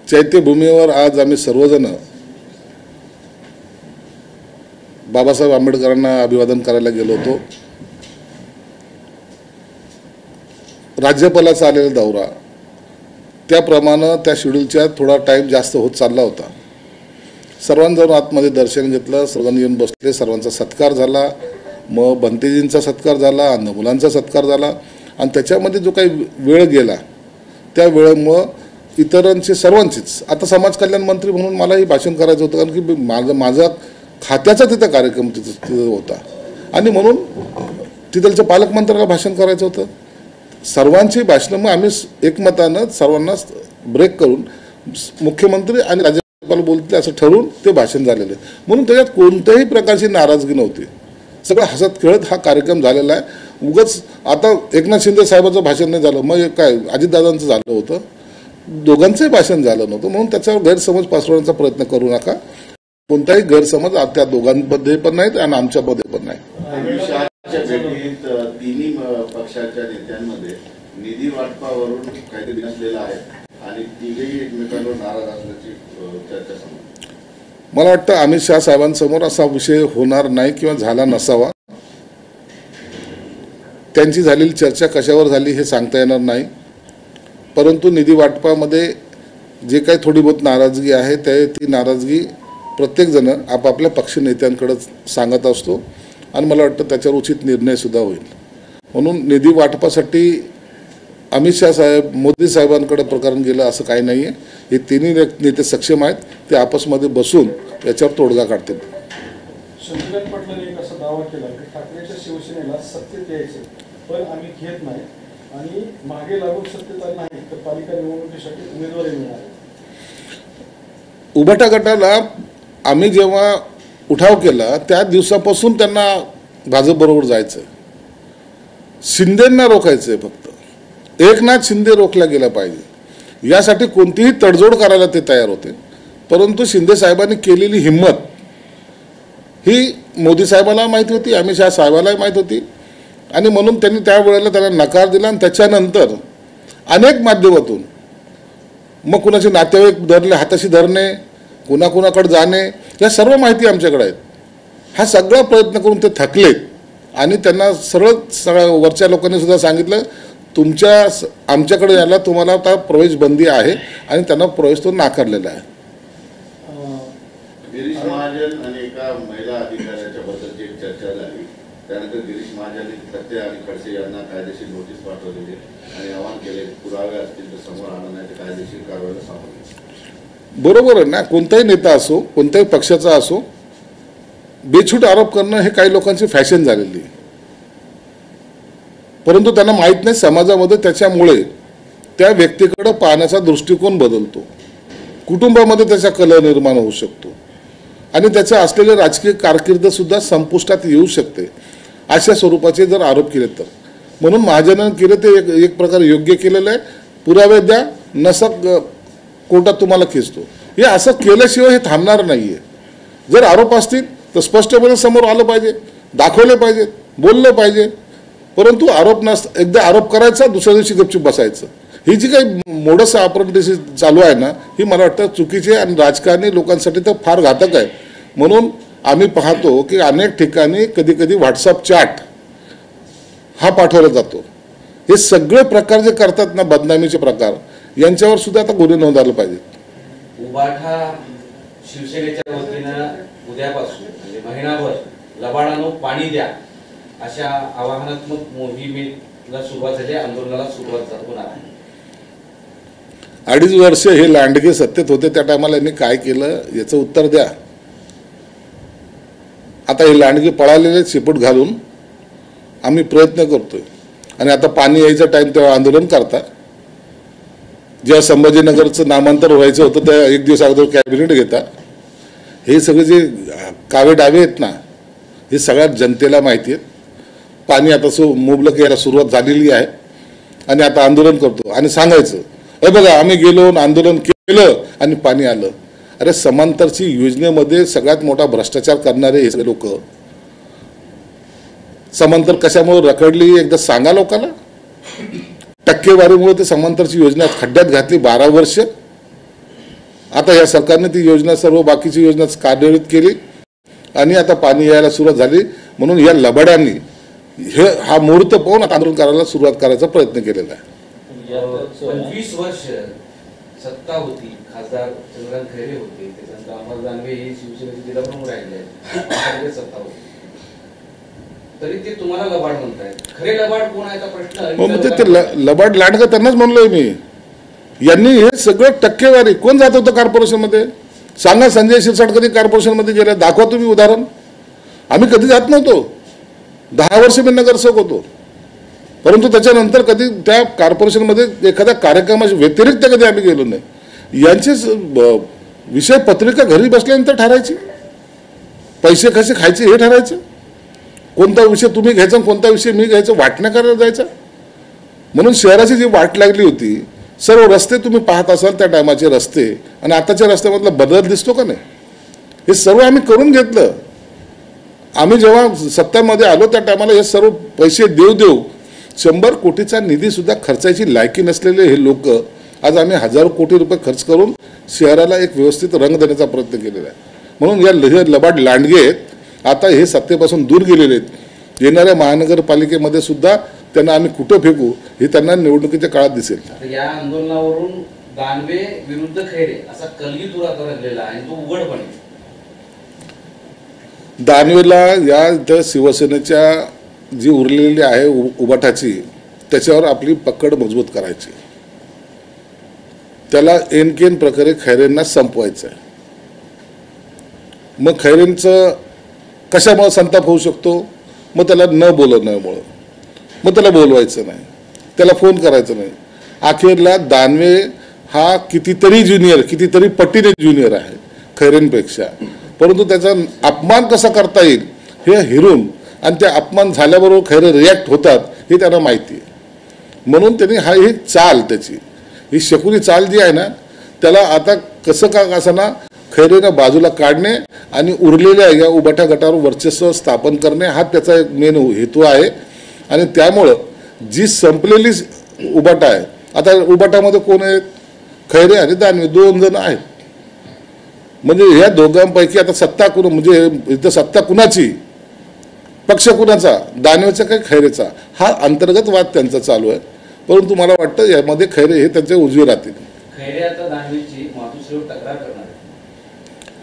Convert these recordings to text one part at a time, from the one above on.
चैत्यभूमीवर आज आम्ही सर्वजण बाबासाहेब आंबेडकरांना अभिवादन करायला गेलो होतो। राज्यपालाचा आलेला दौरा त्याप्रमाणे त्या शेड्यूलच्या थोडा टाइम जास्त होत चालला होता। सर्वांनी जाऊन आतमध्ये दर्शन घेतलं, सर्वांनी येऊन बसले, सर्वांचा सत्कार झाला, मग भंतेजींचा सत्कार झाला, अन्न मुलांचा सत्कार झाला आणि त्याच्यामध्ये जो काही वेळ गेला त्या वेळेमुळे इतरांचे सर्वांचीच आता समाज कल्याण मंत्री म्हणून मलाही भाषण करायचं होतं, कारण की माझा खात्याचा तिथं कार्यक्रम तिथं होता आणि म्हणून तिथलच्या पालकमंत्र्याला भाषण करायचं होतं। सर्वांची भाषणं मग आम्ही एकमतानं सर्वांना ब्रेक करून मुख्यमंत्री आणि राज्यपाल बोलतील असं ठरवून ते भाषण झालेलं आहे। म्हणून त्याच्यात कोणत्याही प्रकारची नाराजगी नव्हती, सगळं हसत खेळत हा कार्यक्रम झालेला आहे। उगाच आता एकनाथ शिंदे साहेबांचं भाषण नाही झालं, मग काय अजितदादांचं झालं होतं, दोघांचंही भाषण झालं नव्हतं, म्हणून त्याच्यावर गैरसमज पसरवण्याचा प्रयत्न करू नका। कोणताही गैरसमज त्या दोघांमध्ये पण नाहीत आणि आमच्यामध्ये पण नाही। तिन्ही पक्षाच्या नेत्यांमध्ये निधी वाटपावरून काहीतरी नसलेला आहे आणि तिघेही एकमेकांवर नाराज असल्याची चर्चा समोर। मला वाटतं अमित शहा साहेबांसमोर असा विषय होणार नाही किंवा झाला नसावा। त्यांची झालेली चर्चा कशावर झाली हे सांगता येणार नाही, परंतु निधी वाटपामध्ये जे काही थोडी बहुत नाराजगी आहे ती नाराजगी प्रत्येकजण आपापल्या पक्ष नेत्यांकडे सांगत असतो आणि मला वाटतं त्याच्यावर उचित निर्णय सुद्धा होईल। म्हणून निधी वाटपासाठी अमित शहा साहेब मोदी साहेबांकडे प्रकरण गेलं असं काही नाही आहे। हे तिन्ही नेते सक्षम आहेत, ते आपसमध्ये बसून याच्यावर तोडगा काढतील। शशिकांत पाटलांनी एक असा दावा केला की ठाकरेंच्या शिवसेनेला सत्तेत यायचे पण आम्ही घेत नाही आणि मागे लागून सत्तेत आले नाही तर पालिका निवडणुकीसाठी उमेदवारी मिळणार। उभाटा गटाला आम्ही जेव्हा उठाव केला त्या दिवसापासून त्यांना भाजप बरोबर जायचं, शिंदेंना रोखायचंय, फक्त एकनाथ शिंदे रोखला गेला पाहिजे यासाठी कोणतीही तडजोड करायला ते तयार होते। परंतु शिंदे साहेबांनी केलेली हिंमत ही मोदी साहेबांना माहिती होती, अमित शहा साहेबांनाही माहिती होती आणि म्हणून त्यांनी त्यावेळेला त्यांना नकार दिला आणि त्याच्यानंतर अनेक माध्यमातून मग कुणाचे नातेवाईक धरले, हाताशी धरणे, कुणाकुणाकडे जाणे, या सर्व माहिती आमच्याकडे आहेत। हा सगळा प्रयत्न करून ते थकलेत आणि त्यांना सगळ्या वरच्या लोकांनी सुद्धा सांगितलं आमच्याकडे यायला तुम्हाला आता प्रवेश बंदी आहे आणि त्यांना प्रवेश तो नाकारलेला आहे। गिरीश महाजन आणि एका महिला अधिकाऱ्याच्या बद्दलची एक चर्चा झाली, त्यानंतर गिरीश महाजनने खत्ते आणि खडसे यांना कायदेशीर नोटीस पाठवलेली आणि आवाहन केले पुरावे असतील तर समोर आणण्याच्या कायदेशीर कारवाईला सामोरे। बरोबर आहे ना, कोणताही नेता असो, कोणत्याही पक्षाचा असो, बेछूट आरोप करणं हे काही लोकांची फॅशन झालेली आहे, परंतु त्यांना माहीत नाही समाजामध्ये त्याच्यामुळे त्या व्यक्तीकडे पाहण्याचा दृष्टिकोन बदलतो, कुटुंबामध्ये त्याचा कलह निर्माण होऊ शकतो आणि त्याचा असलेले राजकीय कारकीर्द सुद्धा संपुष्टात येऊ शकते अशा स्वरूपाचे जर आरोप केले तर। म्हणून महाजनानं केलं ते एक प्रकारे योग्य केलेलं आहे। पुरावे द्या, नसक कोर्टात तुम्हाला खेचतो, हे असं केल्याशिवाय हे थांबणार नाहीये। जर आरोप असतील तर स्पष्टपणे समोर आलं पाहिजे, दाखवले पाहिजे, बोललं पाहिजे, परंतु एकदा आरोप करायचा, दुसऱ्या दिवशी गपचूप बसायचं, ही जी काही मोडस ऑपरेंडिस चालू आहे ना, ही मला वाटतं चुकीची आहे आणि राजकारणी लोकांसाठी तर फार घातक आहे। म्हणून आम्ही पाहतो की अनेक ठिकाणी कधी कधी व्हॉट्सअप चॅट हा पाठवला जातो। हे सगळे प्रकार जे करतात ना, बदनामीचे प्रकार, यांच्यावर सुद्धा आता गुन्हे नोंदवले पाहिजेत। उभाठा शिवसेनेच्या वतीनं उद्यापासून म्हणजे महिनाभर लबाडानं पाणी द्या अशा आवाहनात्मक मोहिमेला सुरुवात झाली, आंदोलनाला सुरुवात होणार आहे। 2.5 वर्ष हे लांडगे सत्तेत होते, त्या टायमाला यांनी काय केलं याचं उत्तर द्या। आता हे लांडगे पळालेले शिपूट घालून आम्ही प्रयत्न करतोय आणि आता पाणी यायचं टाइम तेव्हा आंदोलन करता। जेव्हा संभाजीनगरचं नामांतर व्हायचं होतं त्या एक दिवस अगोदर कॅबिनेट घेता। हे सगळे जे कावे डावे आहेत ना, हे सगळ्या जनतेला माहिती आहेत। पाणी आता मुबलक यायला सुरुवात झालेली आहे आणि आता आंदोलन करतो आणि सांगायचं हे बघा आम्ही गेलो आंदोलन केलं आणि पाणी आलं। अरे समांतरची योजनेमध्ये सगळ्यात मोठा भ्रष्टाचार करणारे हे लोक, समांतर कशामुळे रखडली एकदा सांगा लोकांना। टक्केवारीमुळे ते समांतरची योजना खड्ड्यात घातली 12 वर्ष. आता या सरकारने ती योजना सर्व बाकीची योजना कार्यान्वित केली आणि आता पाणी यायला सुरुवात झाली. म्हणून या लबाड्यांनी हा मुहूर्त पाहून आता आंदोलन करायला सुरुवात करायचा प्रयत्न केलेला आहे. 25 वर्ष सत्ता होती, खासदार चंद्रकांत खैरे होते, त्याच्यानंतर अमर दानवे हे शिवसेनेचे जिल्हा प्रमुख राहिले, सत्ता होती, तरी ते तुम्हाला लबाड म्हणतायत. खरे लबाड कोण आहे प्रश्न. ते लबाड लांडगा त्यांनाच म्हणलोय मी. यांनी हे सगळं टक्केवारी कोण जात होतं कॉर्पोरेशन मध्ये सांगा. संजय शिरसाट कधी कॉर्पोरेशन मध्ये गेले दाखवा तुम्ही उदाहरण. आम्ही कधी जात नव्हतो. 10 वर्ष मी नगरसेवक होतो, परंतु त्याच्यानंतर कधी त्या कॉर्पोरेशनमध्ये एखाद्या कार्यक्रमाच्या व्यतिरिक्त कधी आम्ही गेलो नाही. यांची विषय पत्रिका घरी बसल्यानंतर ठरायची, पैसे कसे खायचे हे ठरायचं, कोणता विषय तुम्ही घ्यायचा कोणता विषय मी घ्यायचा, वाटण्या करायला जायचा. म्हणून शहराची जी वाट लागली होती, सर्व रस्ते तुम्ही पाहत असाल त्या टायमाचे रस्ते आणि आताच्या रस्त्यामधला बदल दिसतो का नाही, हे सर्व आम्ही करून घेतलं. आम्ही जेव्हा सत्तामध्ये आलो त्या टायमाला हे सर्व पैसे देऊ 100 कोटीचा निधी सुद्धा खर्चायची लायकी नसलेले हे लोक आज आम्ही हजारो कोटी रुपये खर्च करून शहराला एक व्यवस्थित रंग देण्याचा प्रयत्न केलेला आहे. म्हणून या लबाड लांडगे आहेत आता हे सत्तेपासून दूर गेलेले आहेत. येणाऱ्या महानगरपालिकेमध्ये सुद्धा त्यांना आम्ही कुठं फेकू हे त्यांना निवडणुकीच्या काळात दिसेल. या आंदोलनावरून दानवे विरुद्ध खैरे असा कलगी दुरा करलेला आहे, तो उघडपणे दानवेला या इथं शिवसेनेच्या जी उरलेली आहे उबाटाची त्याच्यावर आपली पकड मजबूत करायची, त्याला एनकेन प्रकारे खैरेंना संपवायचं आहे. मग खैरेंचं कशामुळे संताप होऊ शकतो, मग त्याला न बोलवण्यामुळं, मग त्याला बोलवायचं नाही, त्याला फोन करायचं नाही. अखेरला दानवे हा कितीतरी ज्युनियर, कितीतरी पटीने ज्युनियर आहे खैरेंपेक्षा, परंतु त्याचा अपमान कसा करता येईल हे हिरून आणि ते अपमान झाल्याबरोबर खैरे रिॲक्ट होतात हे त्यांना माहिती आहे. म्हणून त्यांनी ही चाल त्याची ही शकुनी चाल जी आहे ना त्याला आता कसं का असताना खैरेनं बाजूला काढणे आणि उरलेल्या या उबाटा गटावर वर्चस्व स्थापन करणे हा त्याचा एक मेन हेतू आहे. आणि त्यामुळं जी संपलेली उबाटा आहे, आता उबाटामध्ये कोण आहेत, खैरे आणि दानवे 2 जण आहेत. म्हणजे ह्या दोघांपैकी आता सत्ता कुण म्हणजे इथं सत्ता कुणाची, पक्ष कुणाचा, दानवेचा काय खैरेचा, हा अंतर्गत वाद त्यांचा चालू आहे. परंतु मला वाटतं यामध्ये खैरे हे त्यांचे उजवे राहतील. खैरे आता दानवेची मातोश्रीवर तक्रार करणार आहे.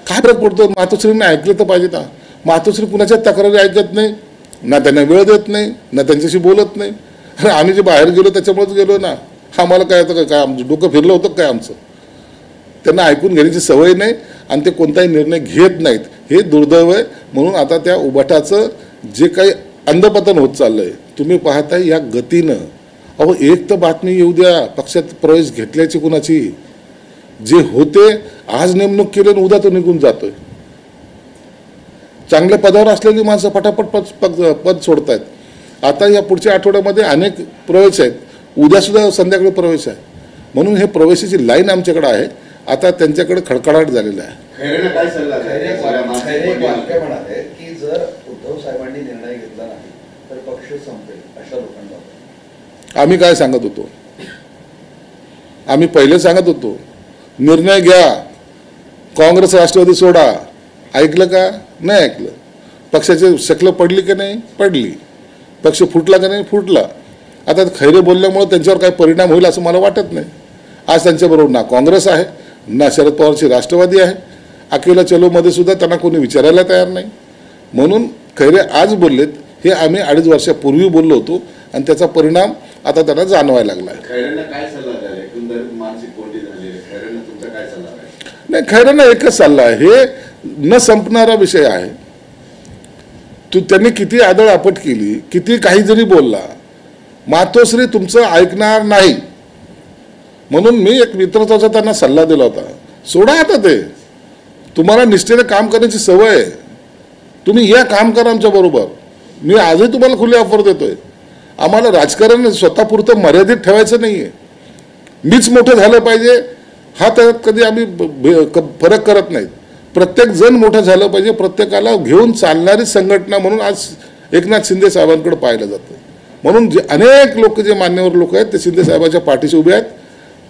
काय फरक पडतो, मातोश्रीने ऐकलं तर पाहिजे ना. मातोश्री कुणाच्या तक्रारी ऐकत नाही, ना त्यांना वेळ देत नाही, ना त्यांच्याशी बोलत नाही. अरे आम्ही जे बाहेर गेलो त्याच्यामुळेच गेलो ना, आम्हाला काय आता काय आमचं डोकं फिरलं होतं काय आमचं. त्यांना ऐकून घेण्याची सवय नाही आणि ते कोणताही निर्णय घेत नाहीत, हे दुर्दैव आहे. म्हणून आता त्या उबाटाचं जे काही अंधपतन होत चाललंय तुम्ही पाहताय या गतीनं. अहो एक तर बातमी येऊ द्या पक्षात प्रवेश घेतल्याची कुणाची, जे होते आज नेमणूक केली आणि उद्या तो निघून जातोय. चांगल्या पदावर असलेली माणसं पटापट पद सोडतायत. आता या पुढच्या आठवड्यामध्ये अनेक प्रवेश आहेत, उद्या सुद्धा संध्याकाळी प्रवेश आहे. म्हणून हे प्रवेशाची लाईन आमच्याकडे आहे. आता त्यांच्याकडे खडखडाट झालेला आहे. खैरेंना काय सल्ला द्याल? म्हणाले की जर उद्धव साहेबांनी निर्णय घेतला नाही तर पक्ष संपेल अशा लोकांना आम्ही काय सांगत होतो, आम्ही पहिले सांगत होतो निर्णय घ्या, काँग्रेस राष्ट्रवादी सोडा. ऐकलं का? नाही ऐकलं. पक्षाची शक्ल पडली की नाही? पडली. पक्ष फुटला का नाही? फुटला. आता खैरे बोलल्यामुळे त्यांच्यावर काय परिणाम होईल असं मला वाटत नाही. आज त्यांच्याबरोबर ना काँग्रेस आहे ना शरद पवारची राष्ट्रवादी आहे. अकेला चलोमध्ये सुद्धा त्यांना कोणी विचारायला तयार नाही. म्हणून खैरे आज बोललेत हे आम्ही 2.5 वर्षापूर्वी बोललो होतो आणि त्याचा परिणाम आता त्यांना जाणवायला लागला आहे. खैरेंना काय सल्ला द्याल? एकंदरीत मानसिक कोंडी झाली आहे, खैरेंना तुमचा काय सल्ला आहे? नाही, खैरेंना एकच सल्ला आहे, हे न संपणारा विषय आहे. त्यांनी किती आदळ आपट केली, किती काही जरी बोलला, मातोश्री तुमचं ऐकणार नाही. म्हणून मी एक मित्रत्वाचा त्यांना सल्ला दिला होता, सोडा आता ते. तुम्हाला निष्ठेने काम करण्याची सवय आहे, तुम्ही या काम करा आमच्या बरोबर. मी आजही तुम्हाला खुली ऑफर देतोय. आम्हाला राजकारण स्वतःपुरतं मर्यादित ठेवायचं नाहीये. मीच मोठं झालं पाहिजे हा त्यात कधी आम्ही फरक करत नाहीत. प्रत्येक जण मोठं झालं पाहिजे, प्रत्येकाला घेऊन चालणारी संघटना म्हणून आज एकनाथ शिंदे साहेबांकडे पाहिलं जातं. म्हणून जे अनेक लोक जे मान्यवर लोक आहेत ते शिंदे साहेबाच्या पाठीशी उभे आहेत.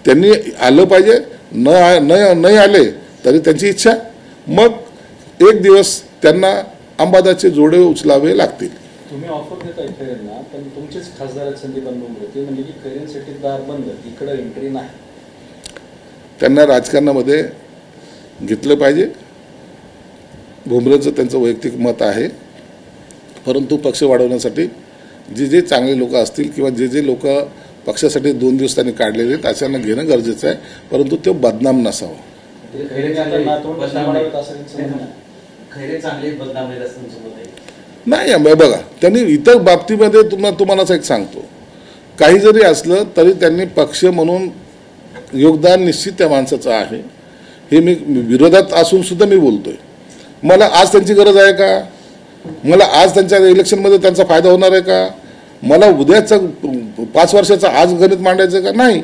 त्यांनी आलं पाहिजे, नाही आले तरी त्यांची इच्छा. मग एक दिवस त्यांना अंबादाचे जोडे उचलावे लागतील. तुम्ही ऑफर देताय खैरेंना, पण तुमचेच खासदार आहेत संदीप भुमरे, ते म्हणजे की खैरेंसाठी दार बंद, इकडे एंट्री नाही. त्यांना राजकारणामध्ये घेतलं पाहिजे. भुमरेचं त्यांचं वैयक्तिक मत आहे, परंतु पक्ष वाढवण्यासाठी जे चांगले लोक असतील किंवा जे लोक पक्षासाठी 2 दिवस त्यांनी काढलेले आहेत अशांना घेणं गरजेचं आहे, परंतु तो बदनाम नसावा. खैरे चांगले बदनाम नाही. खैरे चांगले बदनाम नाही असं तुमचं मत आहे? नाही बघा, त्यांनी इतर बाबतीमध्ये तुम्हाला एक सांगतो, काही जरी असलं तरी त्यांनी पक्ष म्हणून योगदान निश्चित त्या माणसाचं आहे. हे मी विरोधात असून सुद्धा मी बोलतोय. मला आज त्यांची गरज आहे का? मला आज त्यांच्या इलेक्शनमध्ये त्यांचा फायदा होणार आहे का? मला उद्याचा 5 वर्षाचा आज गणित मांडायचं का? नाही.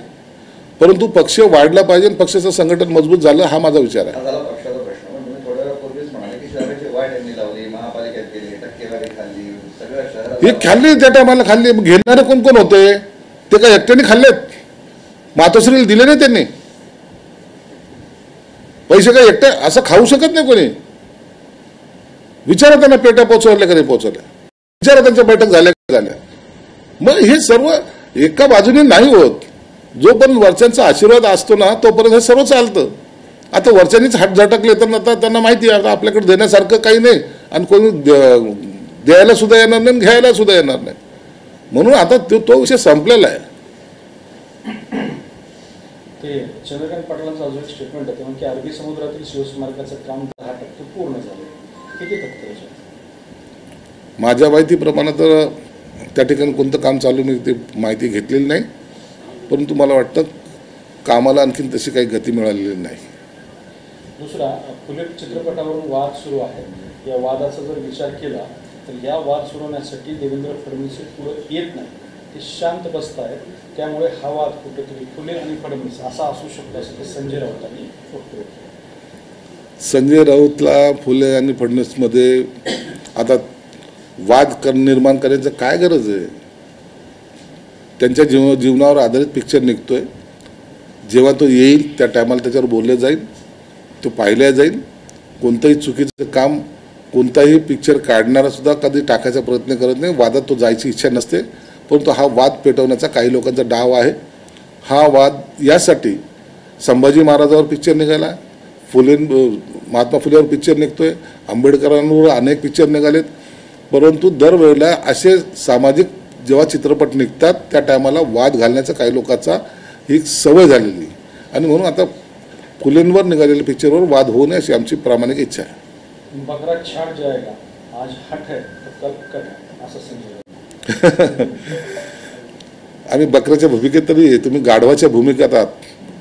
परंतु पक्ष वाढला पाहिजे, पक्षाचं संघटन मजबूत झालं हा माझा विचार आहे. पक्षाचा प्रश्न तुम्ही थोड्या वेळापूर्वीच म्हणाले की शहराची वाढ यांनी लावली, महापालिकेत केली, टक्केवारी खाल्ली, सगळ्या शहरात हे खाल्ली, त्या टायमाला खाल्ली. घेणारे कोण कोण होते? ते काय एकट्याने खाल्लेत? मातोश्रीला दिले नाही त्यांनी पैसे. काय एकट्या असं खाऊ शकत नाही कोणी. विचारा त्यांना पेट्या पोचवल्या का नाही पोचवल्या, विचारा त्यांच्या बैठक झाल्या का झाल्या. मग हे सर्व एका बाजूने नाही होत. जोपर्यंत वरच्यांचा आशीर्वाद असतो ना तोपर्यंत हे सर्व चालतं. आता वरच्यांनीच हात झटकले तर आता त्यांना माहिती आहे आता आपल्याकडे देण्यासारखं काही नाही आणि कोणी द्यायला सुद्धा येणार नाही, घ्यायला सुद्धा येणार नाही. म्हणून आता तो विषय संपलेला आहे. ते चंद्रकांत पाटलांचं अजून एक स्टेटमेंट आहे की अरबी समुद्रातील शिवस्मारकाचं काम 10% पूर्ण झालं. किती टक्के? माझ्या माहितीप्रमाणे तर त्या ठिकाणी कोणतं काम चालू मी ते माहिती घेतलेली नाही, परंतु मला वाटतं कामाला आणखीन तशी काही गती मिळालेली नाही. दुसरा, फुले चित्रपटावरून वाद सुरू आहे. या वादाचा जर विचार केला तर या वाद सोडवण्यासाठी देवेंद्र फडणवीस पुढे येत नाही, ते शांत बसत आहेत. त्यामुळे हा वाद कुठेतरी फुले आणि फडणवीस असा असू शकतो असं ते संजय राऊतांनी वक्तव्य केलं. संजय राऊतला फुले आणि फडणवीसमध्ये आता वाद निर्माण करायचं काय गरज आहे? त्यांच्या जीवनावर आधारित पिक्चर निघतोय. जेव्हा तो येईल त्या टायमाला त्याच्यावर बोललं जाईल, तो पाहिल्या जाईल. कोणतंही चुकीचं काम कोणताही पिक्चर काढणारा सुद्धा कधी टाकायचा प्रयत्न करत नाही. वादात तो जायची इच्छा नसते, परंतु हा वाद पेटवण्याचा काही लोकांचा डाव आहे. हा वाद यासाठी संभाजी महाराजावर पिक्चर निघाला, महात्मा फुलेवर पिक्चर निघतोय, आंबेडकरांवर अनेक पिक्चर निघालेत. परंतु दरवेळेला असे सामाजिक जेव्हा चित्रपट निघतात त्या टायमाला वाद घालण्याचा काही लोकांचा ही सवय झालेली आणि म्हणून आता फुलेंवर निघालेल्या पिक्चरवर वाद होऊ नये अशी आमची प्रामाणिक इच्छा आहे. बकरा छाट जाएगा, आज हट है तो कल कट है असं समजा. आम्ही बकऱ्याच्या भूमिकेत तरी तुम्ही गाढवाच्या भूमिकेत आहात,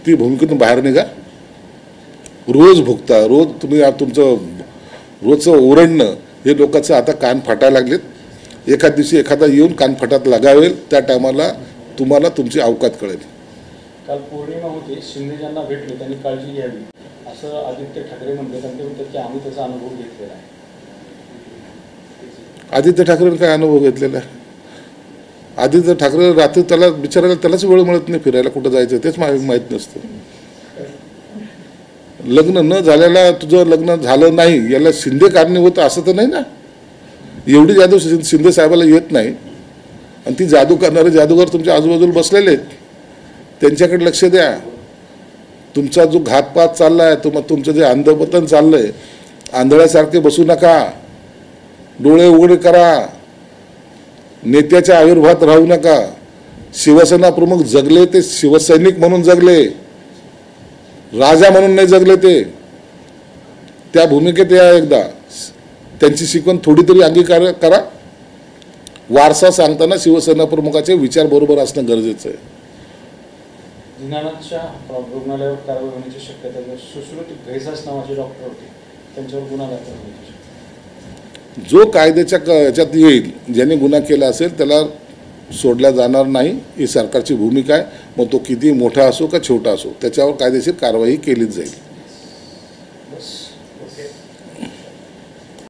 ती भूमिकेतून बाहेर निघा. रोज भुगता, रोज तुम्ही तुमचं रोजचं ओरडणं हे लोकांचं आता कान फाटायला लागलेत. एखाद दिवशी एखादा येऊन कान फटात लागावेल, त्या टायमाला तुम्हाला तुमची अवकात कळेल. काल पौर्णिमा होती, शिंदे ज्यांना भेटले त्यांनी काळजी घ्यावी असं आदित्य ठाकरे म्हणले. त्यांनी म्हणतात की आम्ही त्याचा अनुभव घेतलेला आहे. आदित्य ठाकरेंनी काय अनुभव घेतलेला आहे? आदित्य ठाकरे रात्री त्याला बिचारायला त्यालाच वेळ मिळत नाही फिरायला, कुठं जायचं तेच माहीत नसतं. लग्न न झाल्याला तुझं लग्न झालं नाही याला शिंदे कारणीभूत असं तर नाही ना. एवढी जादू शिंदे साहेबाला येत नाही आणि ती जादू करणारे जादूगार तुमच्या आजूबाजूला बसलेले आहेत, त्यांच्याकडे लक्ष द्या. तुमचा जो घातपात चाललाय, तुमचं जे अंधपतन चाललंय, आंधळ्यासारखे बसू नका, डोळे उघडे करा, नेत्याच्या आविर्भावात राहू नका. शिवसेना प्रमुख जगले ते शिवसैनिक म्हणून जगले, राजा म्हणून नाही जगले. ते त्या भूमिकेत या एकदा. त्यांची शिकवण थोडी तरी अंगीकार करा. वारसा सांगताना शिवसेना प्रमुखाचे विचार बरोबर असणं गरजेचं आहे. दिनानाथच्या रुग्णालयावर कारवाई होण्याची शक्यता. सुश्रुत घैसास नावाचे डॉक्टर होते, त्यांच्यावर गुन्हा दाखल होण्याची शक्यता. जो कायद्याच्या याच्यात येईल, ज्याने गुन्हा केला असेल त्याला सोडल्या जाणार नाही, ही सरकारची भूमिका आहे. मग तो किती मोठा असो का छोटा असो त्याच्यावर कायदेशीर कारवाई केलीच जाईल.